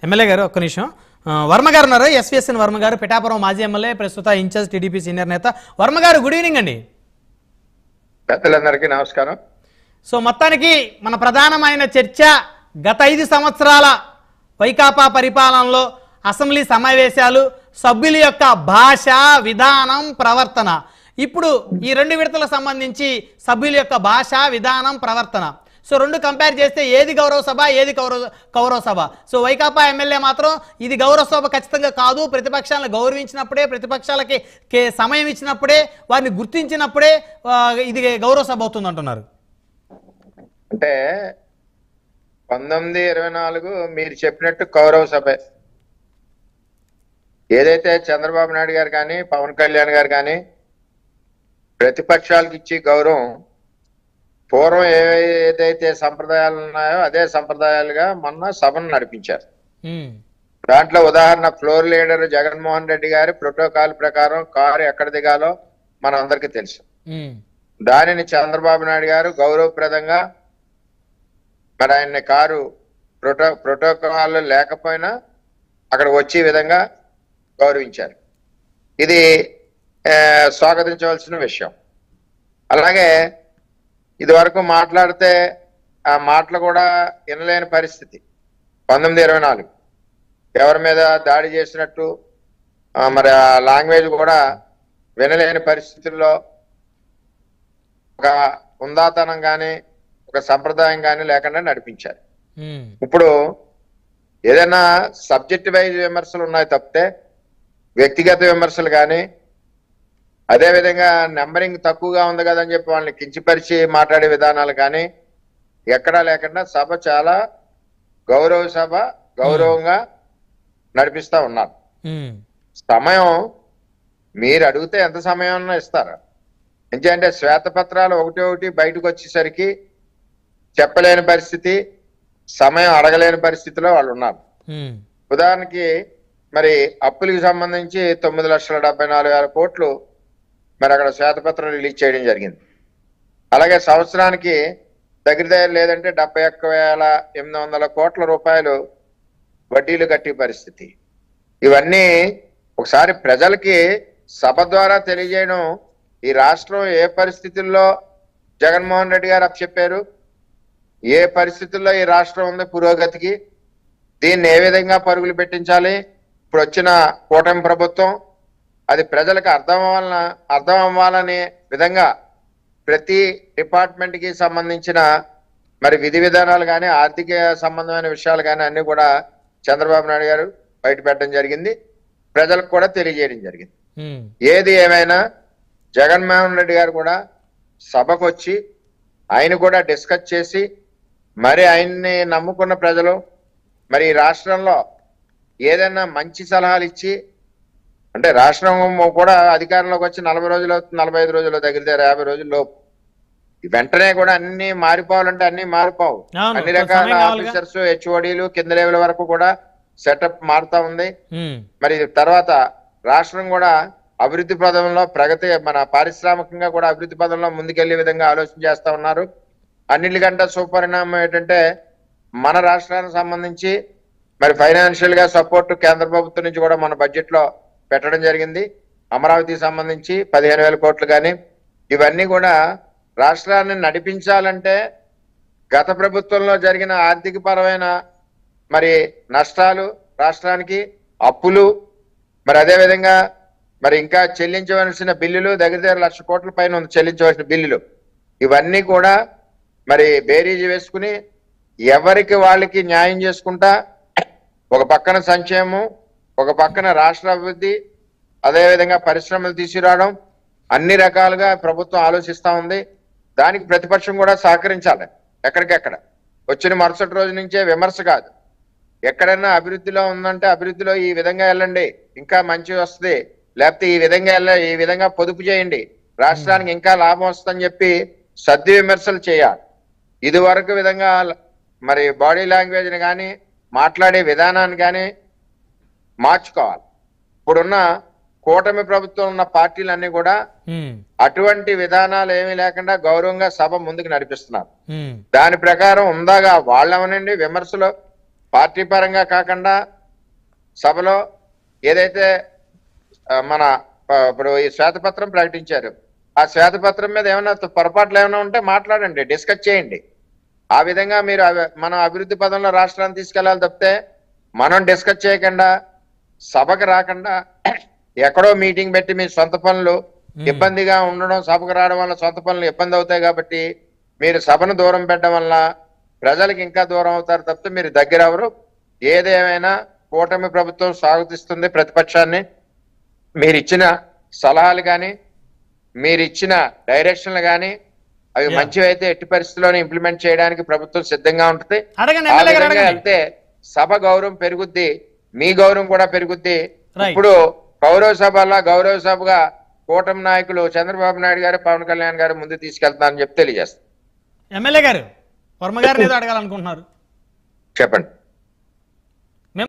MLA గారు ఒక్క నిమిషం. వర్మ గారు ఉన్నారు, ఎస్విఎస్ఎన్ వర్మ గారు, పిఠాపురం మాజీ ఎమ్మెల్యే, ప్రస్తుత ఇన్ఛార్జ్ టీడీపీ సీనియర్ నేత. వర్మ గారు గుడ్ ఈవినింగ్ అండి. పెద్దలందరికీ నమస్కారం. సో మొత్తానికి మన ప్రధానమైన చర్చ గత 5 సంవత్సరాల వైకాపా పరిపాలనలో అసెంబ్లీ సమావేశాలు, సభ్యుల యొక్క భాష, విధానం, ప్రవర్తన. ఇప్పుడు ఈ 2 విడతలకు సంబంధించి సభ్యుల యొక్క భాష, విధానం, ప్రవర్తన, సో 2 కంపేర్ చేస్తే ఏది గౌరవ సభ, ఏది కౌరవ సభ? సో వైకాపా ఎమ్మెల్యే మాత్రం ఇది గౌరవ సభ ఖచ్చితంగా కాదు, ప్రతిపక్షాలను గౌరవించినప్పుడే, ప్రతిపక్షాలకి సమయం ఇచ్చినప్పుడే, వారిని గుర్తించినప్పుడే ఇది గౌరవ సభ అవుతుంది అంటున్నారు. అంటే 1924 మీరు చెప్పినట్టు కౌరవ సభ. ఏదైతే చంద్రబాబు నాయుడు గారు కానీ, పవన్ కళ్యాణ్ గారు కానీ ప్రతిపక్షాలకు ఇచ్చి గౌరవం, పూర్వం ఏదైతే సంప్రదాయాలు ఉన్నాయో అదే సంప్రదాయాలుగా మొన్న సభను నడిపించారు. దాంట్లో ఉదాహరణ ఫ్లోర్ లీడర్ జగన్మోహన్ రెడ్డి గారి ప్రోటోకాల్ ప్రకారం కారు ఎక్కడ దిగాలో మన అందరికీ తెలుసు. దానిని చంద్రబాబు నాయుడు గారు గౌరవప్రదంగా మరి ఆయన్ని కారు ప్రోటోకాల్ లేకపోయినా అక్కడ వచ్చే విధంగా గౌరవించారు. ఇది స్వాగతించవలసిన విషయం. అలాగే ఇది వరకు మాట్లాడితే ఆ మాటలు కూడా వినలేని పరిస్థితి. 1924 ఎవరి మీద దాడి చేసినట్టు మరి ఆ లాంగ్వేజ్ కూడా వినలేని పరిస్థితుల్లో ఒక ఉందాతనం కానీ, ఒక సంప్రదాయం కానీ లేకుండా నడిపించారు. ఇప్పుడు ఏదైనా సబ్జెక్ట్ వైజ్ విమర్శలు ఉన్నాయి తప్పితే వ్యక్తిగత విమర్శలు కానీ, అదేవిధంగా నెంబరింగ్ తక్కువగా ఉంది కదని చెప్పి వాళ్ళని కించిపరిచి మాట్లాడే విధానాలు కానీ ఎక్కడా లేకుండా సభ చాలా గౌరవ సభ, గౌరవంగా నడిపిస్తా ఉన్నారు. సమయం మీరు అడిగితే ఎంత సమయం ఇస్తారు? ఎందుకంటే శ్వేతపత్రాలు ఒకటి బయటకు వచ్చేసరికి చెప్పలేని పరిస్థితి, సమయం అడగలేని పరిస్థితిలో వాళ్ళు ఉన్నారు. ఉదాహరణకి మరి అప్పులకు సంబంధించి 9,74,000 కోట్లు మరి అక్కడ శ్వేతపత్రం రిలీజ్ చేయడం జరిగింది. అలాగే సంవత్సరానికి దగ్గర లేదంటే 71,800 కోట్ల రూపాయలు వడ్డీలు కట్టే పరిస్థితి. ఇవన్నీ ఒకసారి ప్రజలకి సభ ద్వారా తెలియజేయడం. ఈ రాష్ట్రం ఏ పరిస్థితుల్లో జగన్మోహన్ రెడ్డి గారు చెప్పారు, ఏ పరిస్థితుల్లో ఈ రాష్ట్రం ఉంది పురోగతికి, దీన్ని ఏ విధంగా పరుగులు పెట్టించాలి, ఇప్పుడు వచ్చిన కూటమి ప్రభుత్వం అది ప్రజలకు అర్థం అవ్వాలనే విధంగా ప్రతి డిపార్ట్మెంట్ కి సంబంధించిన మరి విధి విధానాలు కానీ, ఆర్థిక సంబంధమైన విషయాలు కానీ అన్ని కూడా చంద్రబాబు నాయుడు గారు బయట పెట్టడం జరిగింది, ప్రజలకు కూడా తెలియజేయడం జరిగింది. ఏది ఏమైనా జగన్మోహన్ రెడ్డి గారు కూడా సభకు వచ్చి ఆయన కూడా డిస్కస్ చేసి మరి ఆయన్ని నమ్ముకున్న ప్రజలు మరి ఈ రాష్ట్రంలో ఏదైనా మంచి సలహాలు ఇచ్చి, అంటే రాష్ట్రం కూడా అధికారంలోకి వచ్చి 40 రోజులు, 45 రోజులు, దగ్గర 50 రోజుల్లో వెంటనే కూడా అన్ని మారిపోవాలంటే అన్ని మారిపోవు. అన్ని రకాల ఆఫీసర్స్, హెచ్ఓడీలు కింద లెవెల్ వరకు కూడా సెటప్ మారుతా ఉంది. మరి తర్వాత రాష్ట్రం కూడా అభివృద్ధి పదంలో ప్రగతి, మన పారిశ్రామికంగా కూడా అభివృద్ధి పదంలో ముందుకెళ్లే విధంగా ఆలోచన చేస్తా ఉన్నారు. అన్నిటికంటే సుపరిణామం ఏంటంటే మన రాష్ట్రానికి సంబంధించి మరి ఫైనాన్షియల్ గా సపోర్ట్ కేంద్ర ప్రభుత్వం నుంచి కూడా మన బడ్జెట్ లో పెట్టడం జరిగింది. అమరావతికి సంబంధించి 15,000 కోట్లు కానీ, ఇవన్నీ కూడా రాష్ట్రాన్ని నడిపించాలంటే గత ప్రభుత్వంలో జరిగిన ఆర్థిక పరమైన మరి నష్టాలు, రాష్ట్రానికి అప్పులు, మరి అదేవిధంగా మరి ఇంకా చెల్లించవలసిన బిల్లులు దగ్గర 1,00,000 కోట్ల పైన ఉంది చెల్లించవలసిన బిల్లులు. ఇవన్నీ కూడా మరి బేరీజు వేసుకుని ఎవరికి వాళ్ళకి న్యాయం చేసుకుంటా ఒక పక్కన సంక్షేమం, ఒక పక్కన రాష్ట్ర అభివృద్ధి, అదేవిధంగా పరిశ్రమలు తీసుకురావడం, అన్ని రకాలుగా ప్రభుత్వం ఆలోచిస్తా ఉంది. దానికి ప్రతిపక్షం కూడా సహకరించాలి. ఎక్కడికెక్కడ వచ్చిన మరుసటి రోజు నుంచే విమర్శ కాదు, ఎక్కడైనా అభివృద్ధిలో ఉందంటే అభివృద్ధిలో ఈ విధంగా వెళ్ళండి ఇంకా మంచి వస్తుంది, లేకపోతే ఈ విధంగా పొదుపు చేయండి, రాష్ట్రానికి ఇంకా లాభం వస్తుందని చెప్పి సద్ది విమర్శలు చేయాలి. ఇది వరకు విధంగా మరి బాడీ లాంగ్వేజ్ని కానీ, మాట్లాడే విధానాన్ని కానీ మార్చుకోవాలి. ఇప్పుడున్న కూటమి ప్రభుత్వం ఉన్న పార్టీలన్నీ కూడా అటువంటి విధానాలు ఏమీ లేకుండా గౌరవంగా సభ ముందుకు నడిపిస్తున్నారు. దాని ప్రకారం ఉందాగా వాళ్ళవనండి విమర్శలు పార్టీ పరంగా కాకుండా సభలో ఏదైతే మన ఇప్పుడు ఈ శ్వేతపత్రం ప్రకటించారు, ఆ శ్వేతపత్రం మీద ఏమైనా పొరపాట్లు ఏమైనా ఉంటే మాట్లాడండి, డిస్కస్ చేయండి. ఆ విధంగా మీరు మనం అభివృద్ధి పదంలో రాష్ట్రాన్ని తీసుకెళ్లాలి తప్పితే మనం డిస్కస్ చేయకుండా సభకు రాకుండా ఎక్కడో మీటింగ్ పెట్టి మీ సొంత పనులు ఇబ్బందిగా ఉండడం, సభకు రావడం వల్ల సొంత పనులు ఇబ్బంది అవుతాయి. కాబట్టి మీరు సభను దూరం పెట్టడం వల్ల ప్రజలకు ఇంకా దూరం అవుతారు తప్పితే మీరు దగ్గర ఎవరు. ఏదేమైనా కూటమి ప్రభుత్వం స్వాగతిస్తుంది ప్రతిపక్షాన్ని. మీరు ఇచ్చిన సలహాలు కానీ మీరు ఇచ్చిన డైరెక్షన్లు కానీ అవి మంచివైతే ఎట్టి పరిస్థితుల్లోనే ఇంప్లిమెంట్ చేయడానికి ప్రభుత్వం సిద్ధంగా ఉంటుంది. ఆ విధంగా వెళ్తే సభ గౌరవం పెరుగుద్ది, మీ గౌరవం కూడా పెరుగుద్ది. ఇప్పుడు గౌరవ సభగా కూటమి నాయకులు చంద్రబాబు నాయుడు గారు, పవన్ కళ్యాణ్ గారు ముందు తీసుకెళ్తున్నారని చెప్పి తెలియజేస్తారు. ఎమ్మెల్యే గారు వర్మ గారిని ఏదో అడగాలనుకుంటున్నారు, చెప్పండి.